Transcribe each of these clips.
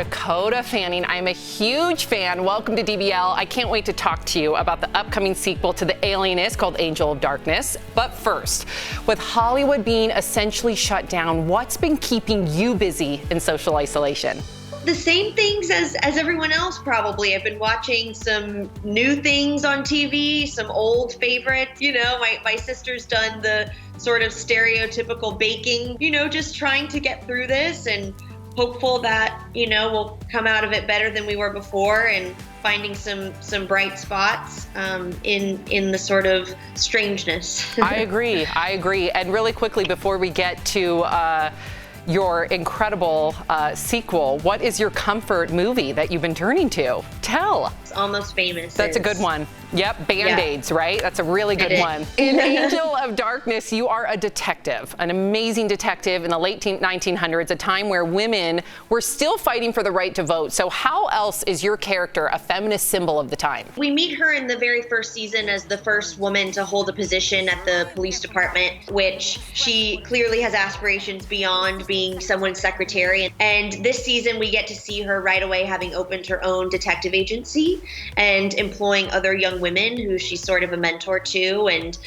Dakota Fanning. I'm a huge fan. Welcome to DBL. I can't wait to talk to you about the upcoming sequel to The Alienist called Angel of Darkness. But first, with Hollywood being essentially shut down, what's been keeping you busy in social isolation? The same things as everyone else, probably. I've been watching some new things on TV, some old favorites. You know, my sister's done the sort of stereotypical baking, you know, just trying to get through this and hopeful that, you know, we'll come out of it better than we were before, and finding some bright spots in the sort of strangeness. I agree. And really quickly, before we get to your incredible sequel, what is your comfort movie that you've been turning to? Tell. It's Almost Famous. That's a good one. Yep, Band-Aids, yeah. Right? That's a really good one. In Angel of Darkness, you are a detective, an amazing detective in the late 1900s, a time where women were still fighting for the right to vote. So how else is your character a feminist symbol of the time? We meet her in the very first season as the first woman to hold a position at the police department, which she clearly has aspirations beyond being someone's secretary. And this season, we get to see her right away having opened her own detective agency and employing other young women who she's sort of a mentor to. And,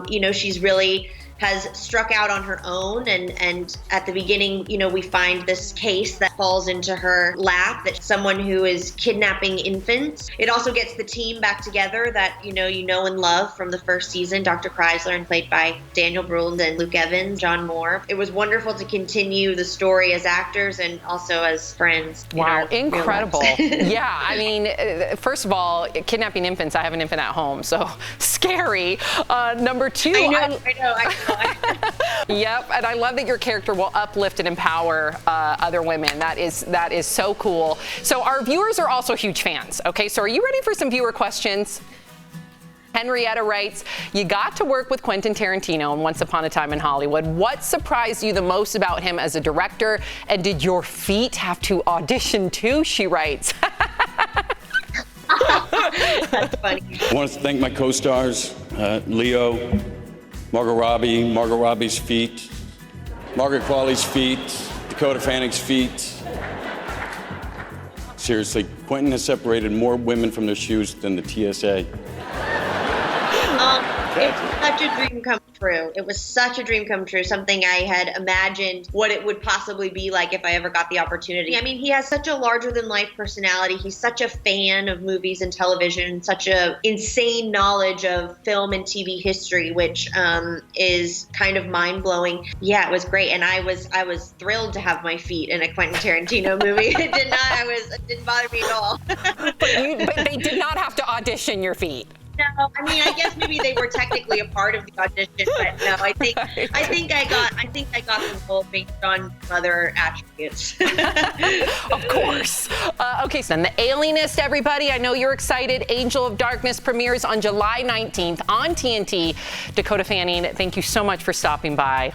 you know, she's really has struck out on her own. And at the beginning, you know, we find this case that falls into her lap, that someone who is kidnapping infants. It also gets the team back together that, you know and love from the first season, Dr. Chrysler, and played by Daniel Bruhl and Luke Evans, John Moore. It was wonderful to continue the story as actors and also as friends. Wow, incredible. Yeah, I mean, first of all, kidnapping infants, I have an infant at home, so scary. Number two, I know. Yep, and I love that your character will uplift and empower other women. That is so cool. So our viewers are also huge fans. Okay, so are you ready for some viewer questions? Henrietta writes, you got to work with Quentin Tarantino in Once Upon a Time in Hollywood. What surprised you the most about him as a director? And did your feet have to audition too? She writes. That's funny. I want to thank my co-stars, Leo, Margot Robbie's feet, Margaret Qualley's feet, Dakota Fanning's feet. Seriously, Quentin has separated more women from their shoes than the TSA. It's such a dream come true. It was such a dream come true, something I had imagined what it would possibly be like if I ever got the opportunity. I mean, he has such a larger-than-life personality. He's such a fan of movies and television, such a insane knowledge of film and TV history, which is kind of mind-blowing. Yeah, it was great, and I was thrilled to have my feet in a Quentin Tarantino movie. It didn't bother me at all. But they did not have to audition your feet. No, I mean, I guess maybe they were technically a part of the audition, but no, I think I got the role based on other attributes. Of course. Okay, so then The Alienist, everybody. I know you're excited. Angel of Darkness premieres on July 19th on TNT. Dakota Fanning, thank you so much for stopping by.